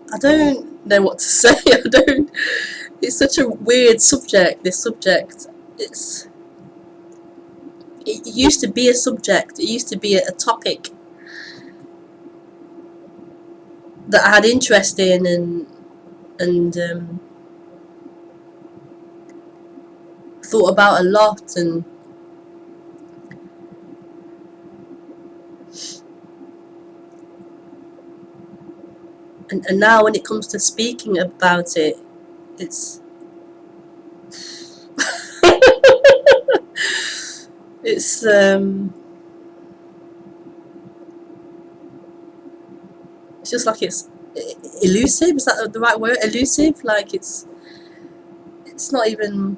I don't know what to say. I don't. It's such a weird subject. This subject. It's. It used to be a subject. It used to be a topic that I had interest in, and thought about a lot, and now when it comes to speaking about it, it's it's it's just like it's elusive. Is that the right word? Elusive. Like it's not even.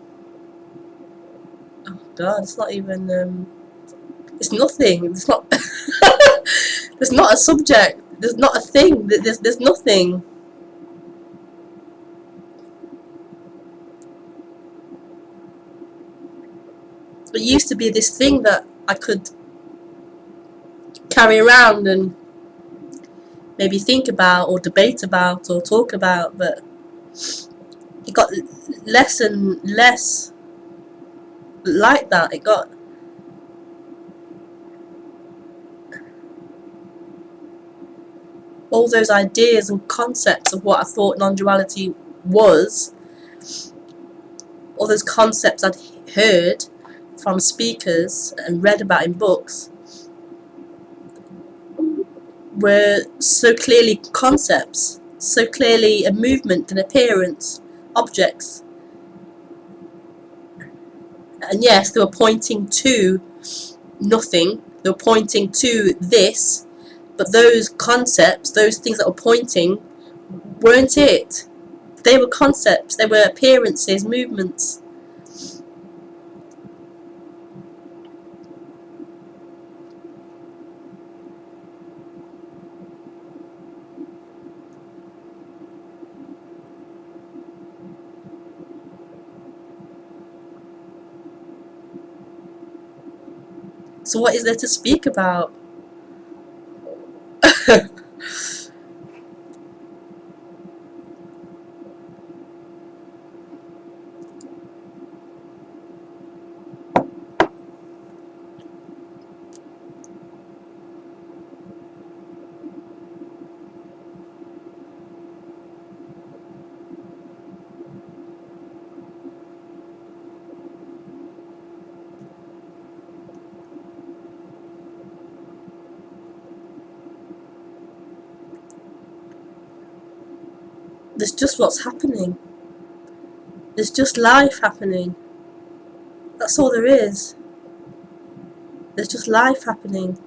Oh God, it's not even. It's nothing. It's not. There's not a subject. There's not a thing. There's nothing. It used to be this thing that I could carry around and maybe think about or debate about or talk about, but it got less and less like that. It got all those ideas and concepts of what I thought non-duality was, all those concepts I'd heard from speakers and read about in books were so clearly concepts, so clearly a movement, an appearance, objects. And yes, they were pointing to nothing, they were pointing to this, but those concepts, those things that were pointing, weren't it. They were concepts, they were appearances, movements. So what is there to speak about? There's just what's happening. There's just life happening. That's all there is. There's just life happening.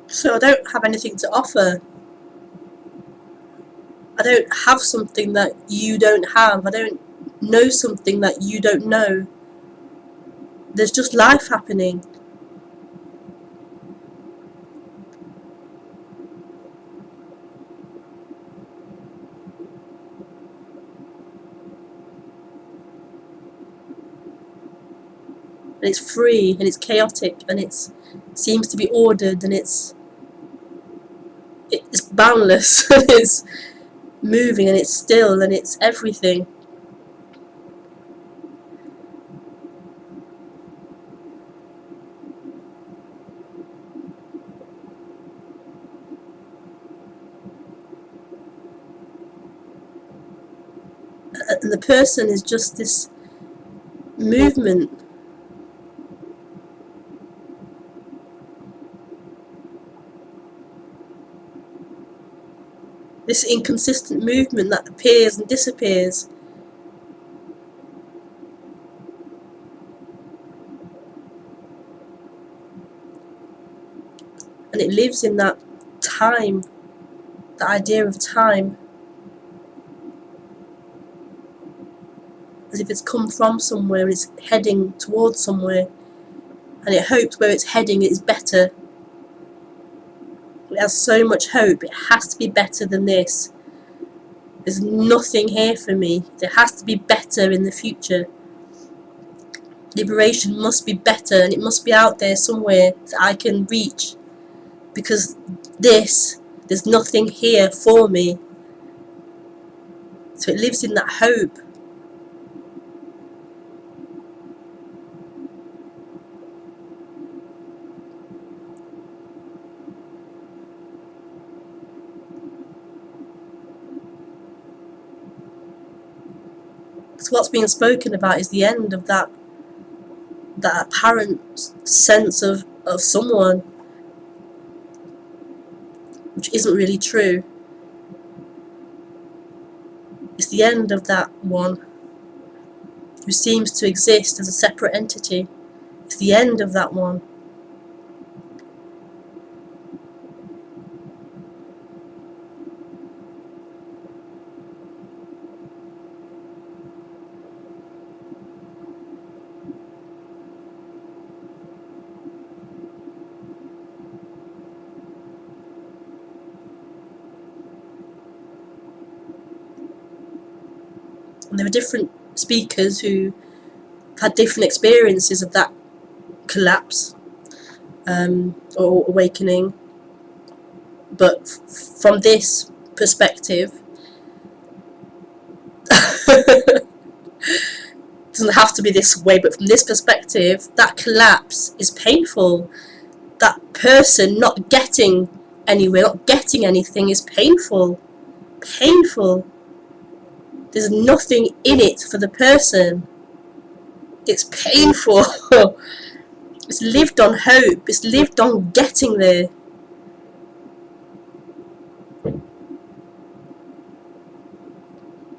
So I don't have anything to offer. I don't have something that you don't have. I don't know something that you don't know. There's just life happening. And it's free and it's chaotic and it seems to be ordered and it's boundless and it's moving and it's still and it's everything. And the person is just this movement. This inconsistent movement that appears and disappears. And it lives in that time, the idea of time, as if it's come from somewhere and it's heading towards somewhere, and it hopes where it's heading is better. It has so much hope. It has to be better than this. There's nothing here for me. There has to be better in the future. Liberation must be better, and it must be out there somewhere that I can reach, because there's nothing here for me. So it lives in that hope. So what's being spoken about is the end of that apparent sense of someone, which isn't really true. It's the end of that one who seems to exist as a separate entity. It's the end of that one. And there are different speakers who had different experiences of that collapse or awakening. But from this perspective, it doesn't have to be this way, but from this perspective, that collapse is painful. That person not getting anywhere, not getting anything is painful. Painful. There's nothing in it for the person. It's painful. It's lived on hope. It's lived on getting there.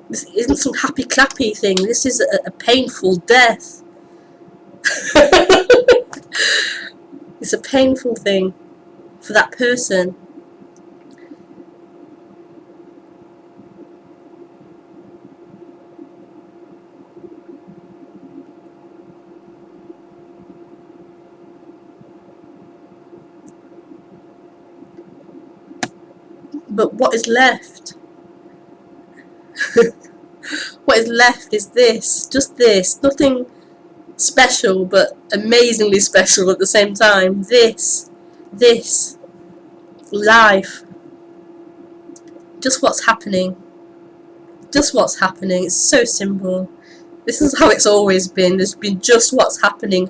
This isn't some happy clappy thing. This is a painful death. It's a painful thing for that person. But what is left? What is left is this. Just this. Nothing special, but amazingly special at the same time. This life, just what's happening, just what's happening. It's so simple. This is how it's always been. There's been just what's happening.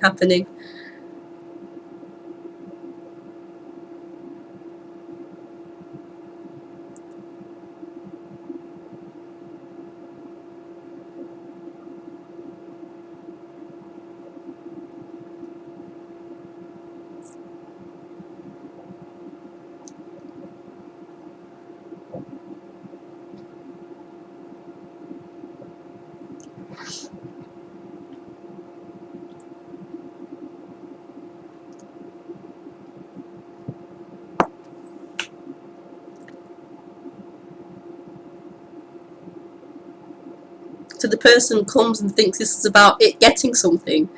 So the person comes and thinks this is about it getting something,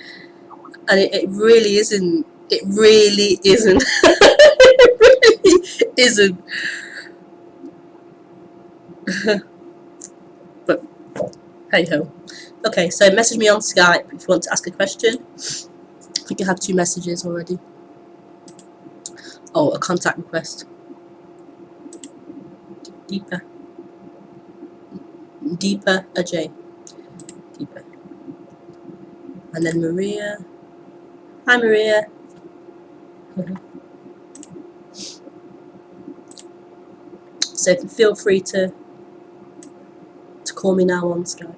and it really isn't. It really isn't. It really isn't. But hey ho. Okay, so message me on Skype if you want to ask a question. I think I have 2 messages already. Oh, a contact request. Deepa Ajay. Deepa. And then Maria. Hi Maria. So feel free to call me now on Skype.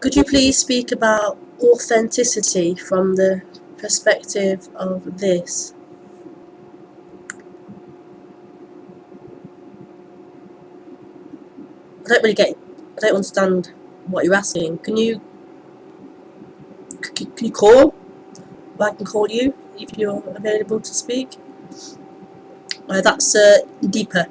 Could you please speak about authenticity from the perspective of this? I don't understand what you're asking. Can you call? Or I can call you if you're available to speak. That's deeper.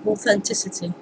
Authenticity.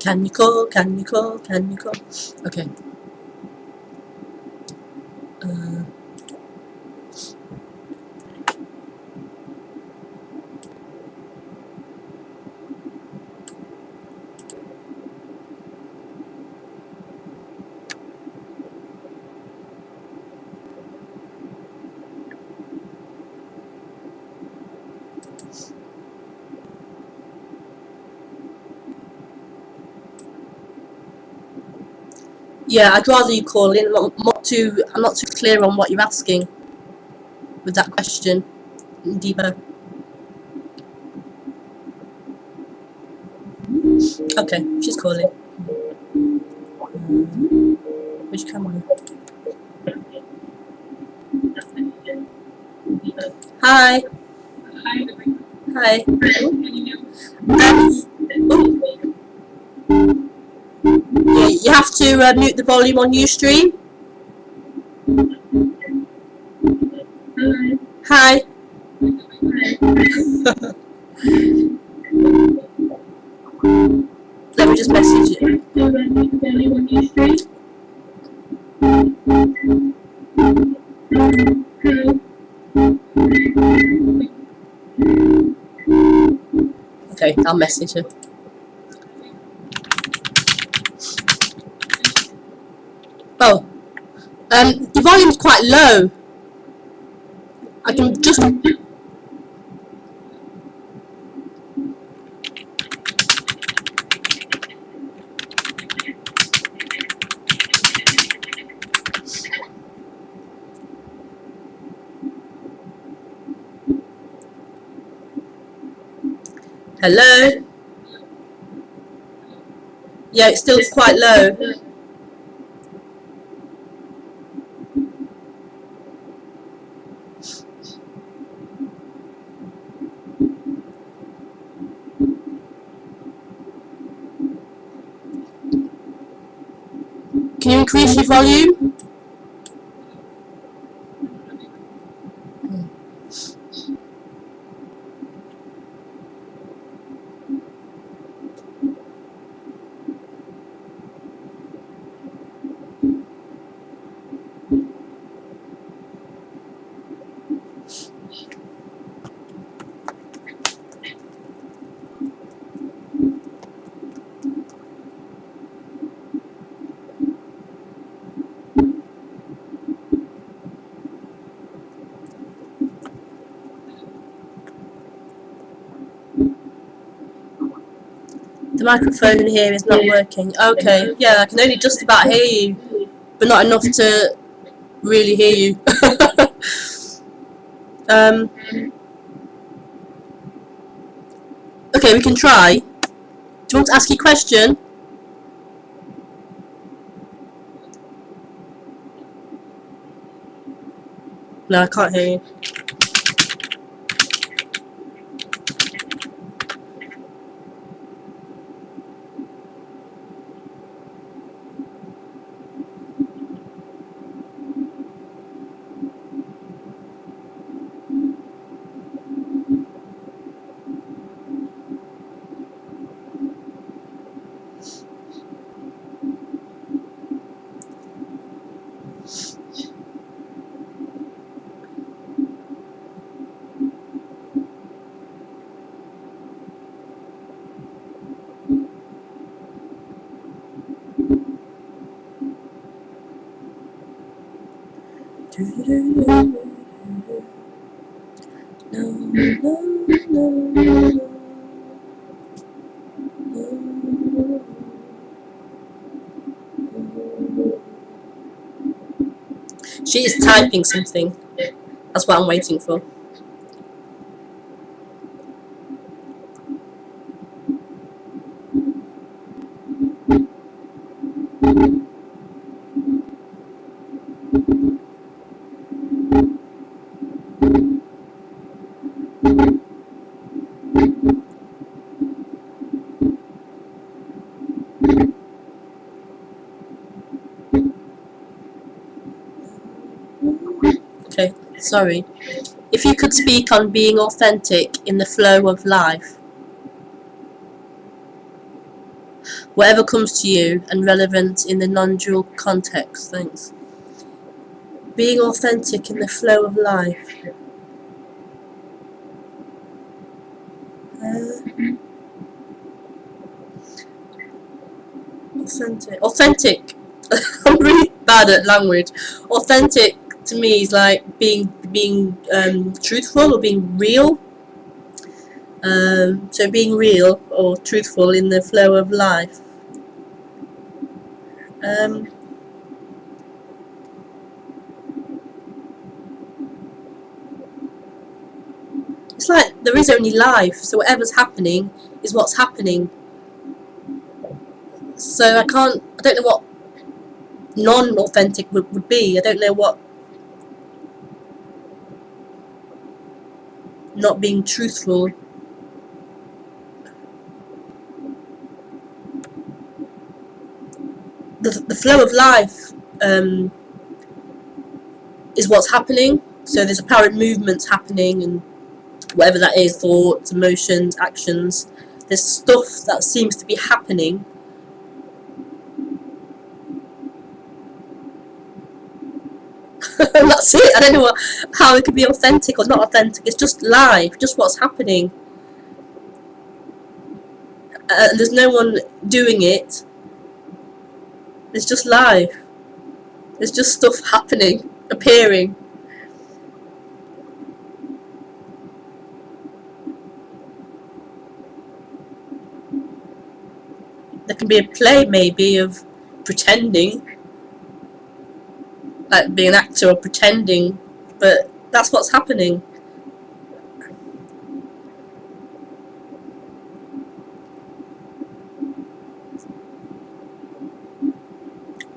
Can you call? Can you call? Can you call? Okay. Yeah, I'd rather you call in. I'm not too clear on what you're asking with that question, Deepa. Okay, she's calling. Which camera? Hi. Hi. Yeah, you have to mute the volume on Ustream. Hi. Let me just message you. Okay, I'll message her. Oh, the volume's quite low. I can just. Hello? Yeah, it's still quite low. Can you increase your volume? The microphone here is not working. Okay, yeah, I can only just about hear you, but not enough to really hear you. Okay, we can try. Do you want to ask your question? No, I can't hear you. She is typing something. That's what I'm waiting for. Okay, sorry. If you could speak on being authentic in the flow of life, whatever comes to you and relevant in the non-dual context, thanks. Being authentic in the flow of life. Authentic. I'm really bad at language. Authentic to me is like being truthful or being real. So being real or truthful in the flow of life. It's like there is only life, so whatever's happening is what's happening. So I don't know what non-authentic would be. I don't know what not being truthful. The flow of life is what's happening. So there's apparent movements happening and whatever that is, thoughts, emotions, actions. There's stuff that seems to be happening. And that's it. I don't know how it could be authentic or not authentic. It's just life, just what's happening. And there's no one doing it. It's just life. There's just stuff happening, appearing. There can be a play maybe of pretending, like being an actor or pretending, but that's what's happening.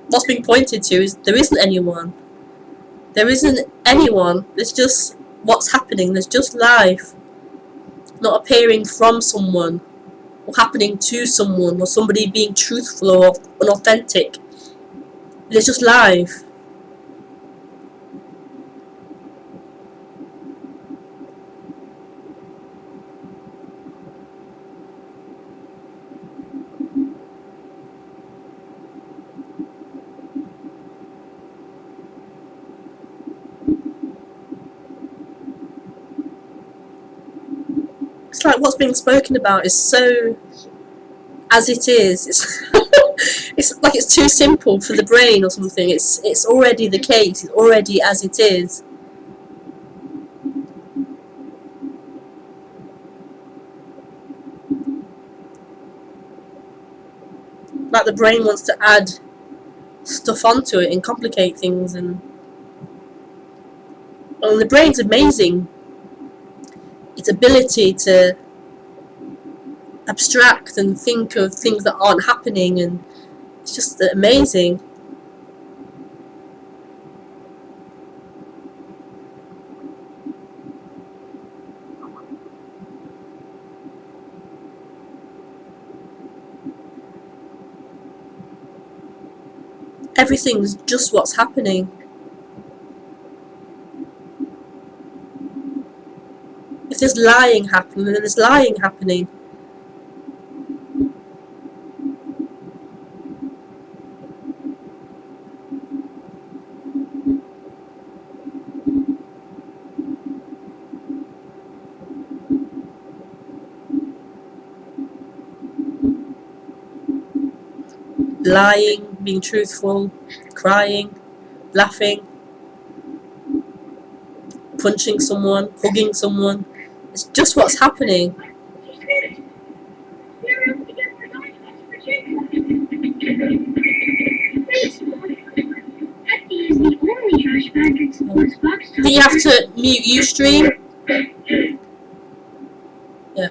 What's being pointed to is there isn't anyone. There isn't anyone. There's just what's happening. There's just life. Not appearing from someone, or happening to someone, or somebody being truthful or unauthentic. There's just life. It's like what's being spoken about is so as it is. It's like it's too simple for the brain or something. It's already the case. It's already as it is. Like the brain wants to add stuff onto it and complicate things, and the brain's amazing. Its ability to abstract and think of things that aren't happening, and it's just amazing. Everything's just what's happening. If there's lying happening, then there's lying happening. Lying, being truthful, crying, laughing, punching someone, hugging someone. It's just what's happening. Do you have to mute Ustream? Yeah.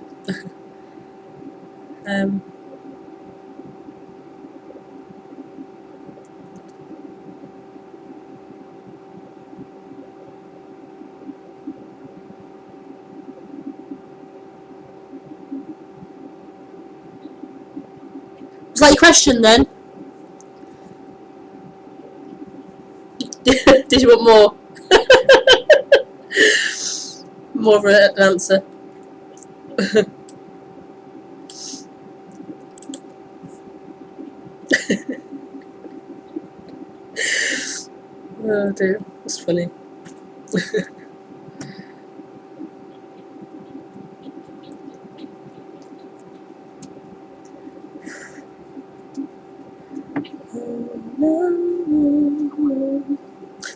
Was that your question then? Did you want more? More of an answer. Oh dear, that's funny.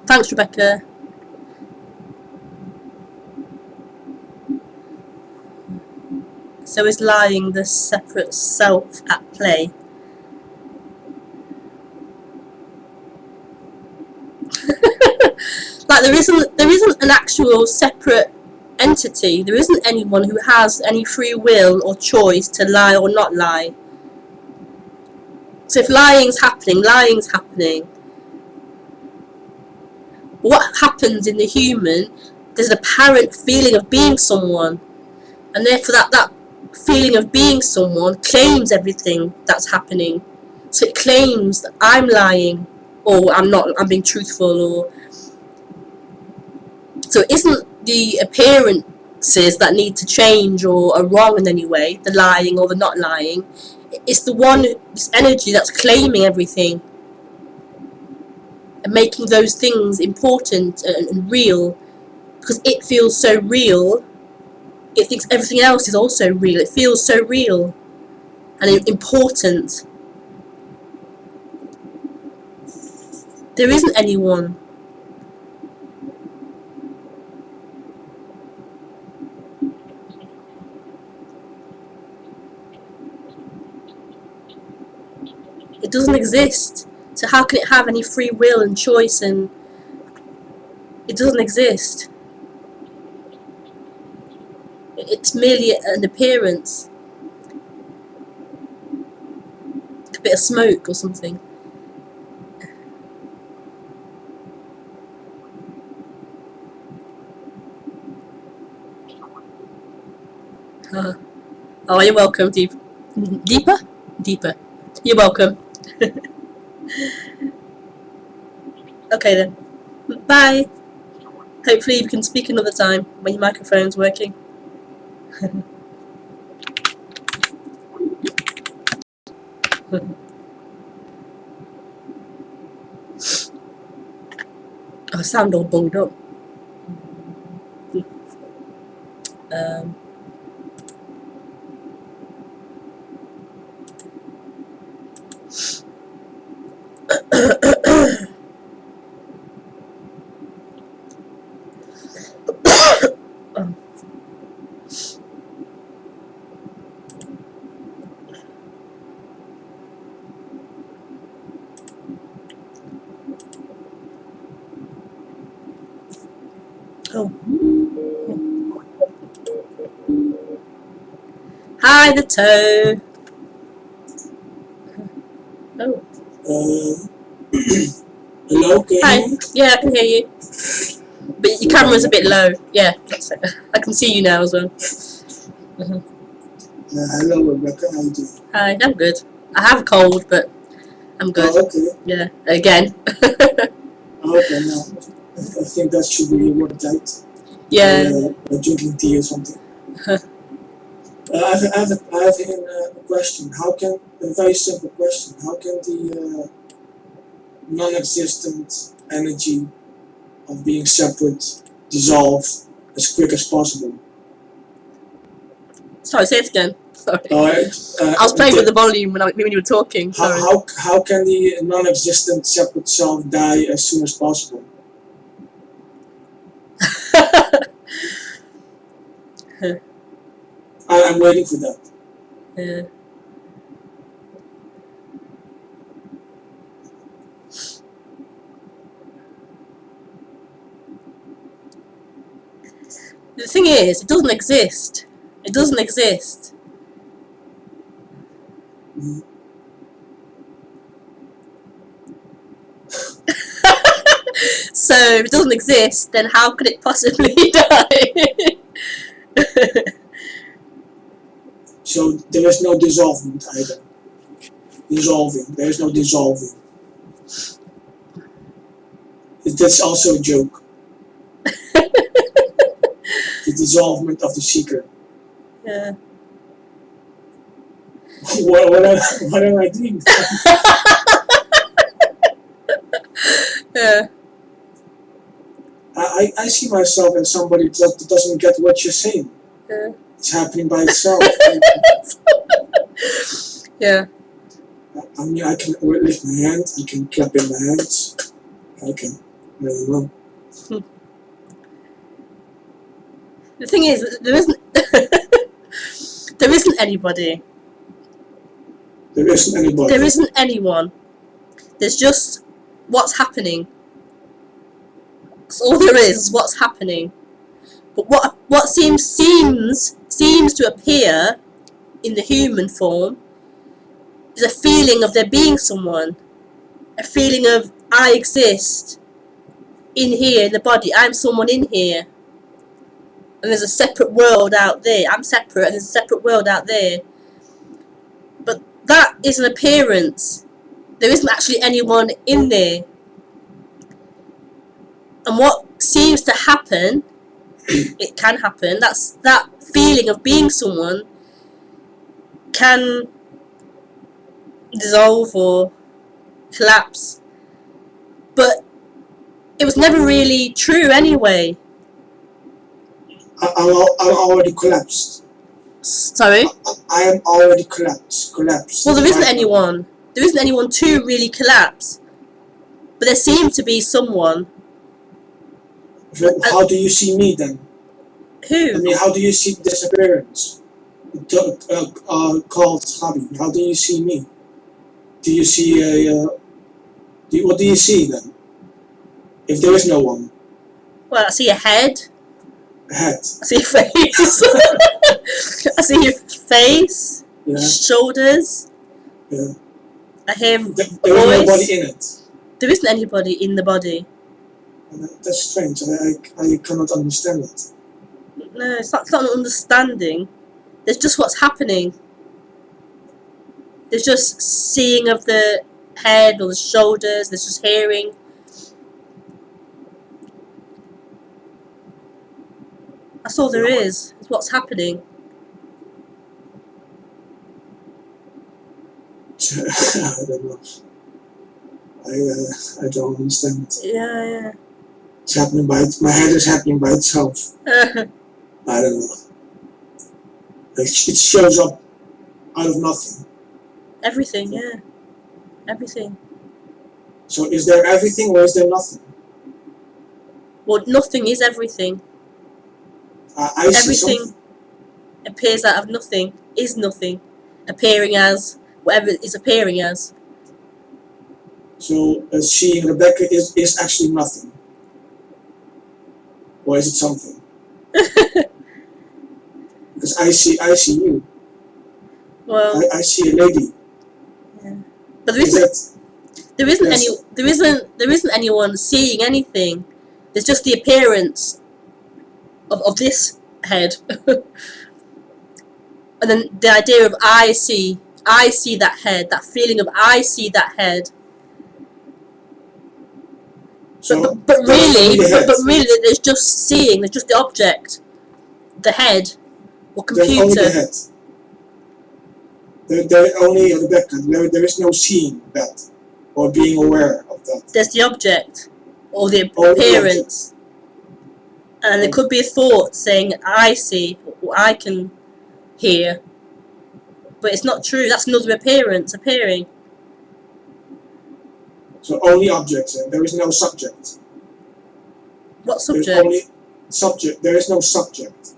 Thanks, Rebecca. So is lying the separate self at play? Like there isn't an actual separate entity. There isn't anyone who has any free will or choice to lie or not lie. So if lying's happening. What happens in the human, there's an apparent feeling of being someone, and therefore that feeling of being someone claims everything that's happening. So it claims that I'm lying, or I'm being truthful, or so it isn't the appearances that need to change or are wrong in any way, the lying or the not lying. It's this energy that's claiming everything and making those things important and real, because it feels so real. It thinks everything else is also real. It feels so real and important. There isn't anyone. It doesn't exist. So how can it have any free will and choice? And it doesn't exist. It's merely an appearance. A bit of smoke or something. Oh, you're welcome, Deeper? Deeper. You're welcome. Okay then. Bye. Hopefully you can speak another time when your microphone's working. I sound all bunged up. Hi, the toe. Oh. Hello, can you Hi. hear me? Yeah, I can hear you. But your camera's a bit low. Yeah, that's it. I can see you now as well. Hello, Rebecca. How you doing? Hi, I'm good. I have a cold, but I'm good. Oh, okay. Yeah, again. Okay, now I think that should be watertight. Yeah. Drinking tea or something. I have a question. How can, a very simple question, how can the non-existent energy of being separate dissolve as quick as possible? Sorry, say it again. Sorry. I was playing with the volume when you were talking. Sorry. How can the non-existent separate self die as soon as possible? I'm waiting for that. Yeah. The thing is, it doesn't exist. It doesn't exist. Mm-hmm. So, if it doesn't exist, then how could it possibly die? So there is no dissolvement either. Dissolving. There is no dissolving. That's also a joke. The dissolvement of the seeker. Yeah. What am I doing? Yeah. I see myself as somebody that doesn't get what you're saying. Yeah. It's happening by itself. Yeah. I mean, I can lift my hand, I can clap in my hands, I don't know. The thing is, there isn't there isn't anybody. There isn't anybody. There isn't anyone. There's just what's happening. That's all there is what's happening. But what seems to appear in the human form is a feeling of there being someone. A feeling of I exist in here in the body. I'm someone in here. And there's a separate world out there. I'm separate and there's a separate world out there. But that is an appearance. There isn't actually anyone in there. And what seems to happen, it can happen, that feeling of being someone can dissolve or collapse. But it was never really true anyway. I'm already collapsed. Sorry? I am already collapsed. Well, there isn't anyone. There isn't anyone to really collapse. But there seemed to be someone. How do you see me then? Who? I mean, how do you see this appearance? Called hobby. How do you see me? Do you see what do you see then? If there is no one. Well, I see a head. A head. I see a face. I see your face. Yeah. Shoulders. Yeah. I hear a There is voice. nobody in it. There isn't anybody in the body. That's strange. I cannot understand it. No, it's not an understanding. There's just what's happening. There's just seeing of the head or the shoulders. There's just hearing. That's all there is. It's what's happening. I don't know. I don't understand it. Yeah. It's happening my head is happening by itself. I don't know. It shows up out of nothing. Everything, yeah. Everything. So is there everything or is there nothing? Well, nothing is everything. I see Everything something. appears out of nothing, is nothing, appearing as whatever it is appearing as. So seeing Rebecca is actually nothing. Or is it something? Because I see you. Well, I see a lady. yeah. But there isn't Yes. there isn't anyone seeing anything. There's just the appearance of this head. And then the idea of I see that head, that feeling of I see that head. So But there is only really, the head. but really, there's just seeing. There's just the object, the head, or There's only the computer. head. There only on the background. There is no seeing that or being aware of that. There's the object, or the Only the appearance, and there could be a thought saying I see, or I can hear, but it's not true. That's another appearance appearing. So only objects, and there is no subject. What subject? There's only subject. There is no subject.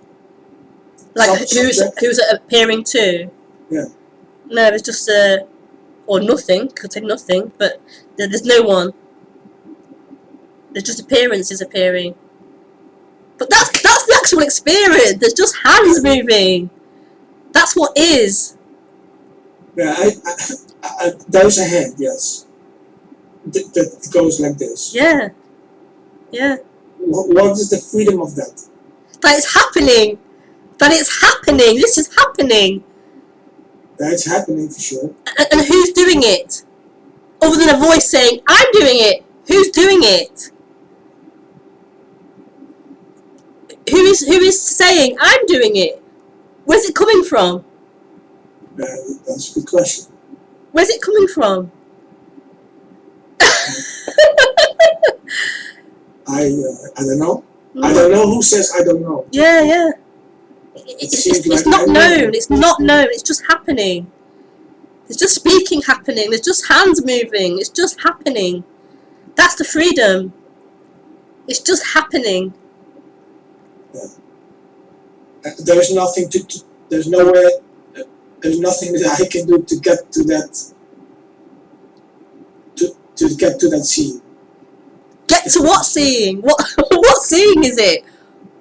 Like Subject? who's it appearing to? Yeah. No, it's just or nothing. Could say nothing, but there's no one. There's just appearances appearing. But that's the actual experience. There's just hands moving. That's what is. Yeah, there's a hand. Yes. That goes like this. Yeah. Yeah. What is the freedom of that? That it's happening. That it's happening. This is happening. That's happening for sure. And who's doing it? Other than a voice saying, I'm doing it. Who's doing it? Who is saying, I'm doing it? Where's it coming from? That's a good question. Where's it coming from? I don't know. I don't know who says I don't know. Yeah, yeah. It's not known. It's not known. It's just happening. There's just speaking happening. There's just hands moving. It's just happening. That's the freedom. It's just happening. Yeah. There's nothing there's nowhere. There's nothing that I can do to get to that. To get to that scene. Get to what seeing? What seeing is it?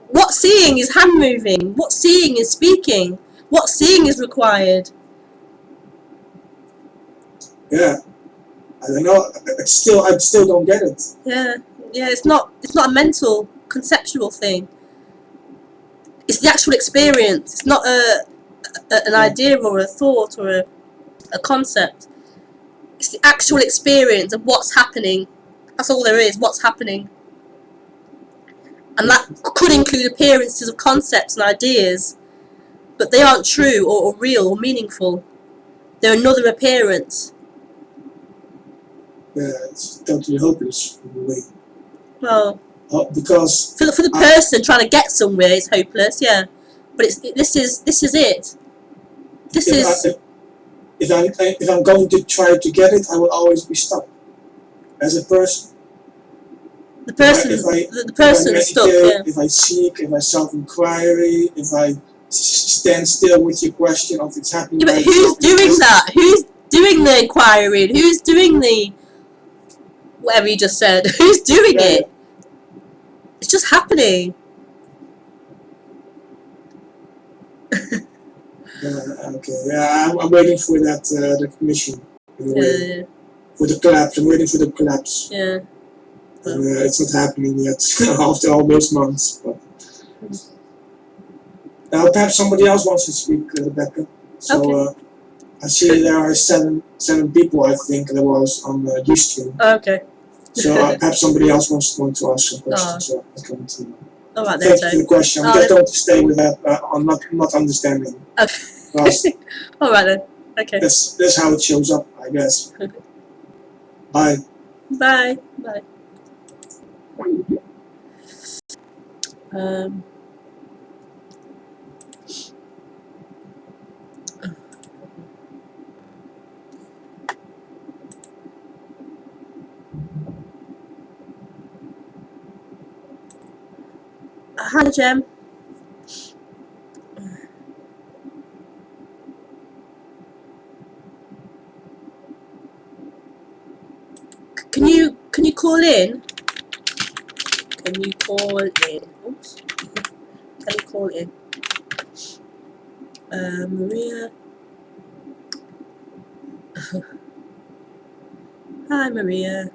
What seeing is hand moving? What seeing is speaking? What seeing is required? Yeah, I don't know. I still don't get it. Yeah, yeah. It's not a mental, conceptual thing. It's the actual experience. It's not an idea or a thought or a concept. It's the actual experience of what's happening. That's all there is. What's happening, and that could include appearances of concepts and ideas, but they aren't true or real or meaningful. They're another appearance. Yeah, it's totally hopeless in a way. Well, because for the person trying to get somewhere, it's hopeless. Yeah, but this is it. If I'm going to try to get it, I will always be stuck as a person. The person is stuck. Yeah. If I seek, if I self-inquiry, if I stand still with your question of it's happening. Yeah, but who's doing that? Who's doing the inquiry? Who's doing the whatever you just said? Who's doing it? It's just happening. Okay. Yeah, I'm waiting for that recognition. Yeah. For the collapse, I'm waiting for the collapse. Yeah. And it's not happening yet after all those months. But perhaps somebody else wants to speak, Rebecca. So Okay. I see there are seven people. I think there was on Ustream. Okay. So perhaps somebody else wants to ask some questions. So I come to. All right then. Thank you for the question. I'm just going to stay with that. I'm not understanding. Okay. All right then. Okay. That's how it shows up, I guess. Bye. Bye. Bye. Hi, Jem. Can you call in? Can you call in? Oops. Can you call in? Maria. Hi, Maria.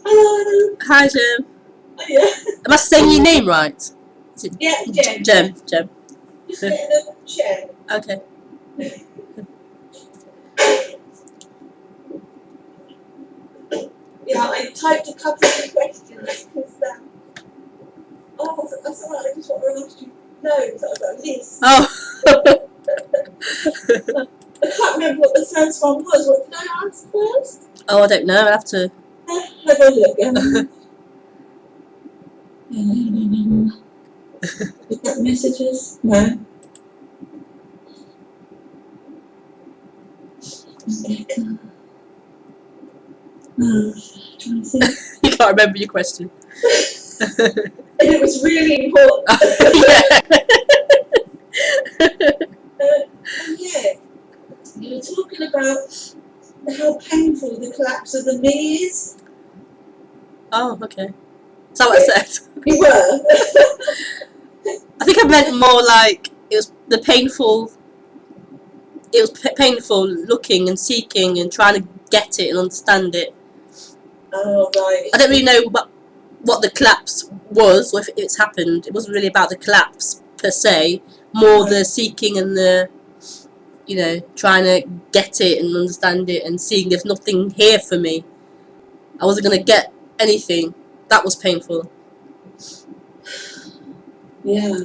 Hello. Hi, Jem. Oh, yeah. Am I saying your name right? Is it Yeah, Jem. Jem. Jem. Just get the chair. Okay. Yeah, I typed a couple of questions because that's all right. I just want to ask you. No, because I've got a list. Oh. I can't remember what the first one was. What did I ask first? Oh, I don't know. I'll have to. Have a look. Is that messages? No. Trying to think. You can't remember your question. And it was really important. Yeah, you were talking about how painful the collapse of the knee is. Oh, okay. Is that what I said? You were. I think I meant more like it was the painful. It was painful looking and seeking and trying to get it and understand it. Oh, right. I don't really know what the collapse was, or if it's happened. It wasn't really about the collapse per se, more the seeking and the, trying to get it and understand it and seeing there's nothing here for me. I wasn't going to get anything. That was painful. Yeah.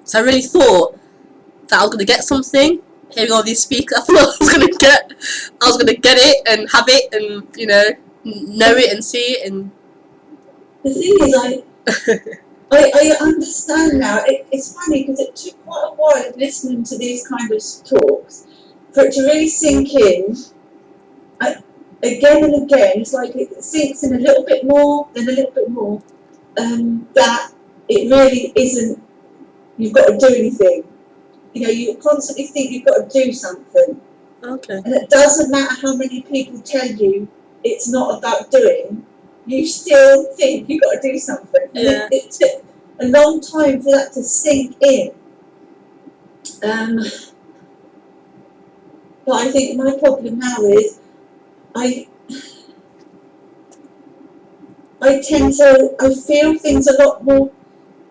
So I really thought that I was going to get something. Hearing all these speakers, I thought I was going to get it and have it and, know it and see it. And The thing is, I understand now. It's funny because it took quite a while listening to these kind of talks for it to really sink in. Again and again, it's like it sinks in a little bit more, then a little bit more. That it really isn't. You've got to do anything. You constantly think you've got to do something. Okay. And it doesn't matter how many people tell you it's not about doing. You still think you've got to do something. And Yeah. it took a long time for that to sink in. But I think my problem now is I feel things a lot more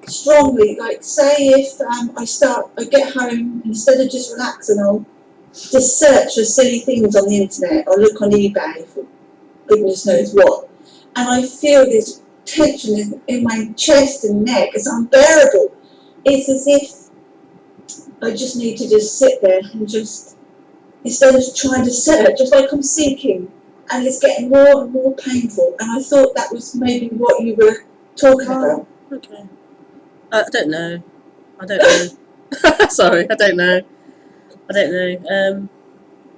strongly. Like say if I get home, instead of just relaxing, I'll just search for silly things on the internet or look on eBay for goodness knows what. And I feel this tension in my chest and neck. It's unbearable. It's as if I just need to just sit there and just, instead of trying to search, just like I'm seeking, and it's getting more and more painful. And I thought that was maybe what you were talking about. Okay. I don't know. Sorry, I don't know.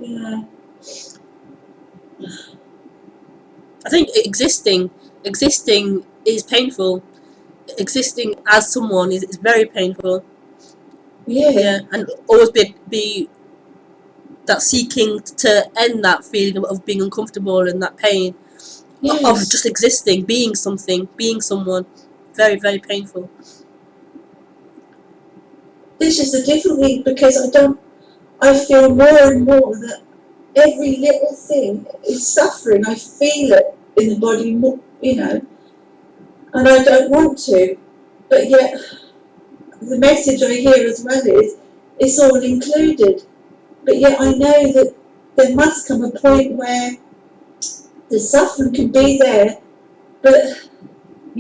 Yeah. I think existing is painful. Existing as someone is very painful. Yeah. And always be that seeking to end that feeling of being uncomfortable and that pain of just existing, being something, being someone. Very, very painful. This is the difficulty because I feel more and more that every little thing is suffering. I feel it in the body more, and I don't want to, but yet the message I hear as well is it's all included. But yet I know that there must come a point where the suffering can be there, but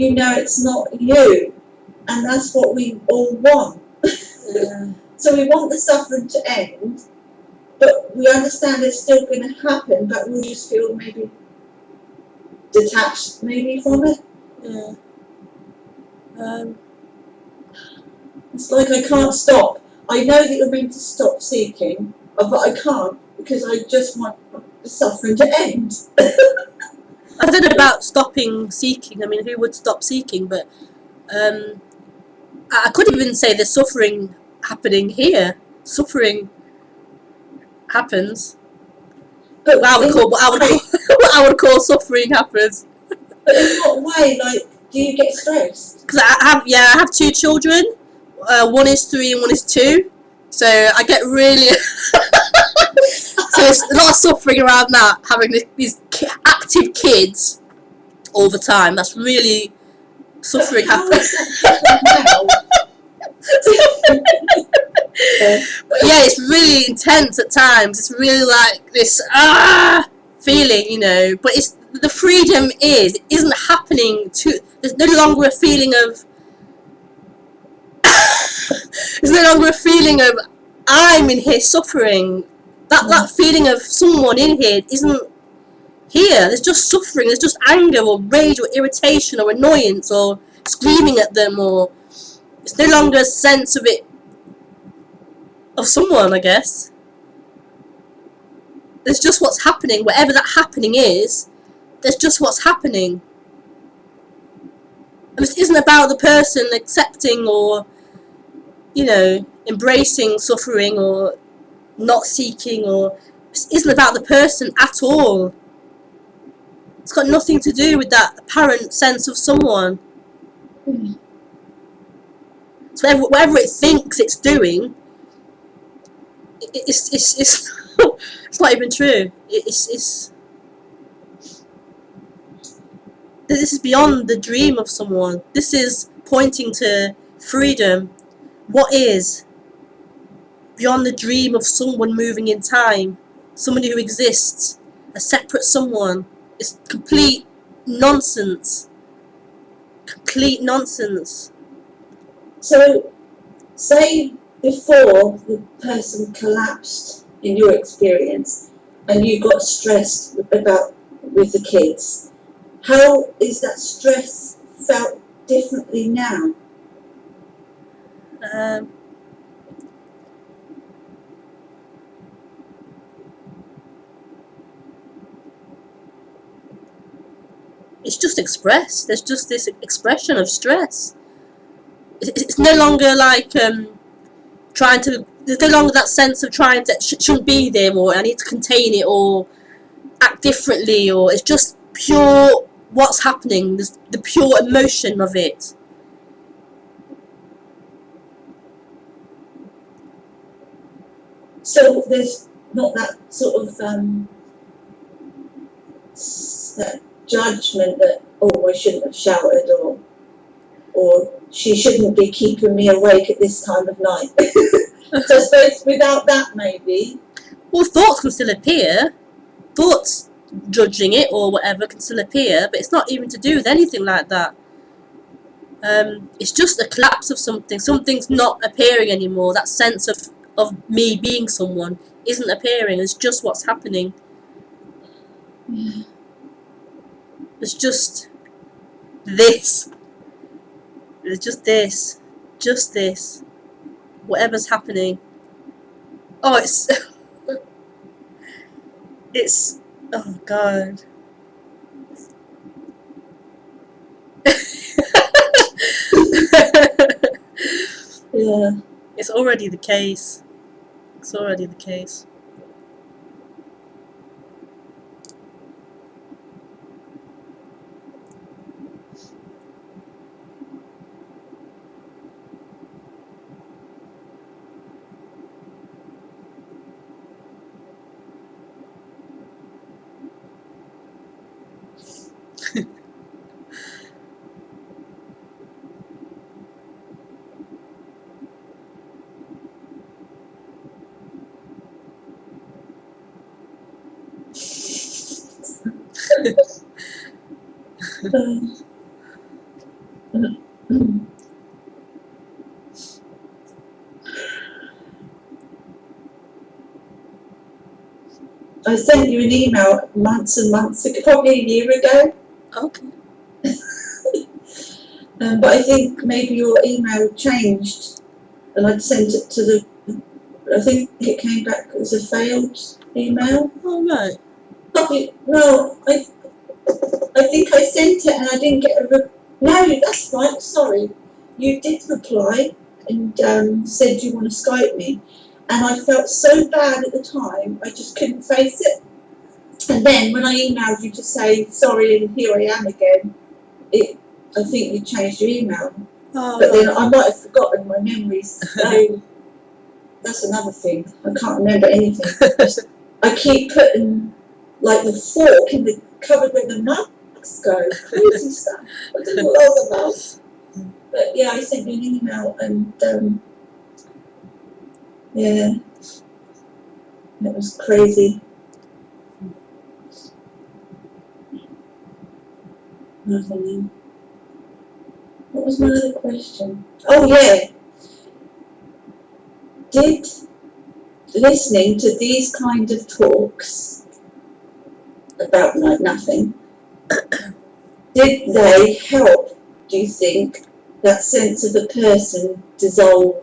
you know it's not you, and that's what we all want. Yeah. So we want the suffering to end, but we understand it's still going to happen, but we'll just feel maybe detached maybe from it. Yeah. It's like I can't stop. I know that you're meant to stop seeking, but I can't because I just want the suffering to end. I don't know about stopping seeking. I mean, who would stop seeking? But I could even say there's suffering happening here. Suffering happens. But What I would call what I would call suffering happens. But in what way? Like, do you get stressed? Because I have 2 children. One is 3 and one is 2. So I get really so there's a lot of suffering around that, having these active kids all the time. That's really suffering happens. But yeah, it's really intense at times. It's really like this feeling, you know. But it's the freedom isn't happening to. There's no longer a feeling of. There's no longer a feeling of I'm in here suffering. That feeling of someone in here isn't here. There's just suffering. There's just anger or rage or irritation or annoyance or screaming at them, or it's no longer a sense of it of someone, I guess. There's just what's happening. Whatever that happening is, there's just what's happening. And this isn't about the person accepting or, you know, embracing suffering or not seeking, or this isn't about the person at all. It's got nothing to do with that apparent sense of someone. So whatever it thinks it's doing, it's it's not even true. It's this is beyond the dream of someone. This is pointing to freedom. What is beyond the dream of someone moving in time, somebody who exists, a separate someone. It's complete nonsense. Complete nonsense. So, say before the person collapsed in your experience and you got stressed about with the kids, how is that stress felt differently now? Um, it's just expressed. There's just this expression of stress. It's no longer like trying to. There's no longer that sense of trying to shouldn't be there, or I need to contain it, or act differently, or it's just pure what's happening. There's the pure emotion of it. So there's not that sort of that judgment that, oh, I shouldn't have shouted, or she shouldn't be keeping me awake at this time of night. So I suppose without that, maybe. Well, thoughts can still appear. Thoughts judging it or whatever can still appear, but it's not even to do with anything like that. It's just a collapse of something. Something's not appearing anymore. That sense of me being someone isn't appearing. It's just what's happening. Yeah. It's just this. It's just this. Just this. Whatever's happening. Oh, it's. Oh, God. Yeah. It's already the case. It's already the case. I sent you an email months and months ago, probably a year ago. Okay. But I think maybe your email changed, and I'd sent it to the. I think it came back as a failed email. All right. Probably no. I think I sent it and I didn't get a. No, that's right. Sorry, you did reply and said you want to Skype me, and I felt so bad at the time. I just couldn't face it. And then when I emailed you to say sorry and here I am again, I think you changed your email. Oh, But then I might have forgotten my memories. So that's another thing. I can't remember anything. I keep putting like the fork in the cupboard where the mugs go. Crazy stuff. I don't know what that was about. But yeah, I sent you an email and yeah, it was crazy. I don't know. What was my other question? Oh yeah. Did listening to these kind of talks about like nothing, did they help, do you think, that sense of the person dissolve?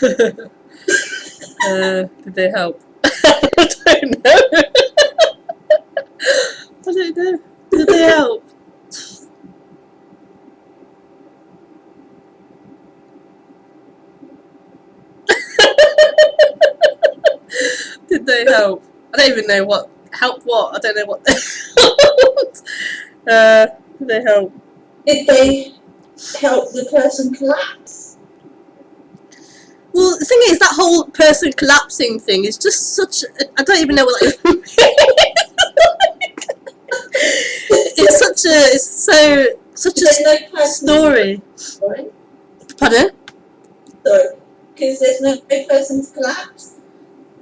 Did they help? I don't know. I don't know. Did they help? Did they help? I don't even know what help. What I don't know what they helped. Did they help? Did they help the person collapse? Well, the thing is, that whole person collapsing thing is just such. I don't even know what that even means. It's such a. It's such There's no a person story. right? Pardon? Sorry, because there's no person to collapse.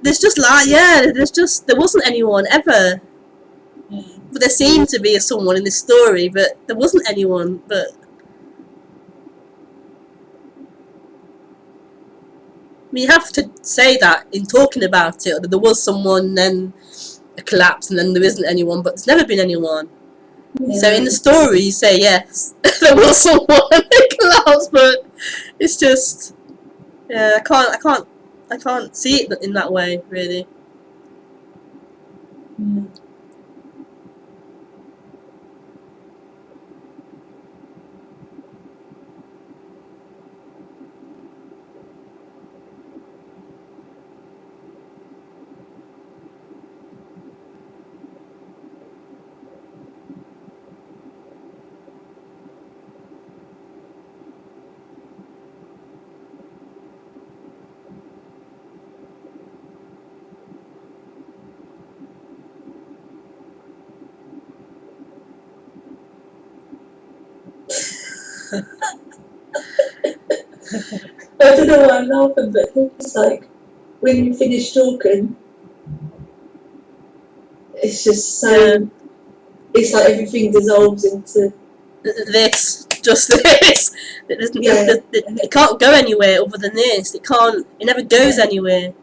There's just like there wasn't anyone ever. But there seemed to be someone in this story, but there wasn't anyone. But I mean, you have to say that in talking about it, that there was someone, then a collapse, and then there isn't anyone. But there's never been anyone. Yeah. So in the story, you say yes, there was someone that collapsed, but it's just yeah, I can't see it in that way, really. Yeah. I don't know why I'm laughing, but it's like when you finish talking, it's just so. Yeah. It's like everything dissolves into. Just this. It can't go anywhere other than this. It can't. It never goes anywhere.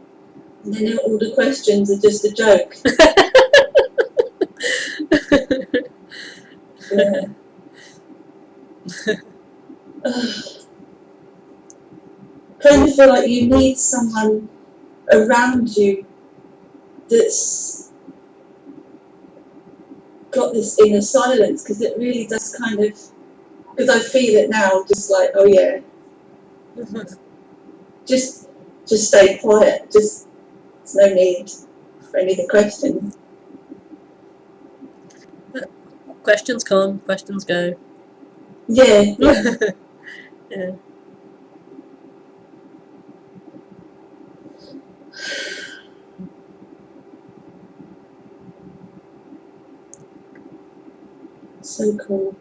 And then all the questions are just a joke. Yeah. Kind of feel like you need someone around you that's got this inner silence, because it really does kind of. Because I feel it now, just like, oh yeah, just stay quiet. Just there's no need for any of the questions. Questions come, questions go. Yeah. Yeah. So cool.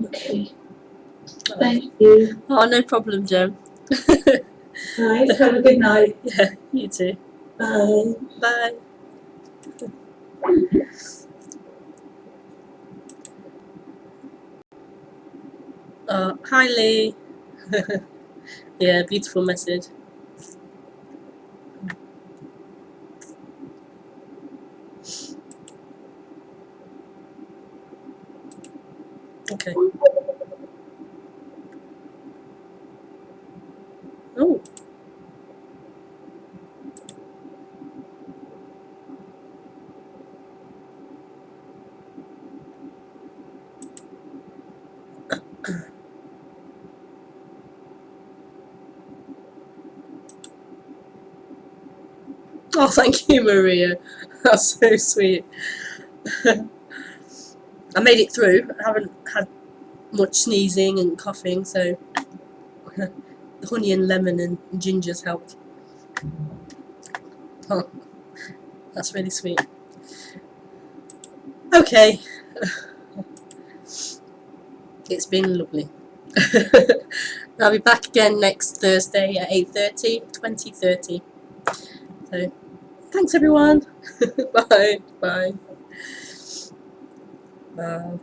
Okay. Thank you. Oh, no problem, Jem. Right. Have a good night. Yeah, you too. Bye. Bye. Hi, Lee. Yeah, beautiful message. Okay. Oh. Oh, thank you, Maria. That's so sweet. I made it through. I haven't had much sneezing and coughing, so the honey and lemon and ginger's helped. Oh, that's really sweet. Okay. It's been lovely. I'll be back again next Thursday at 8:30, 20:30. So, thanks everyone. Bye. Bye. Bye.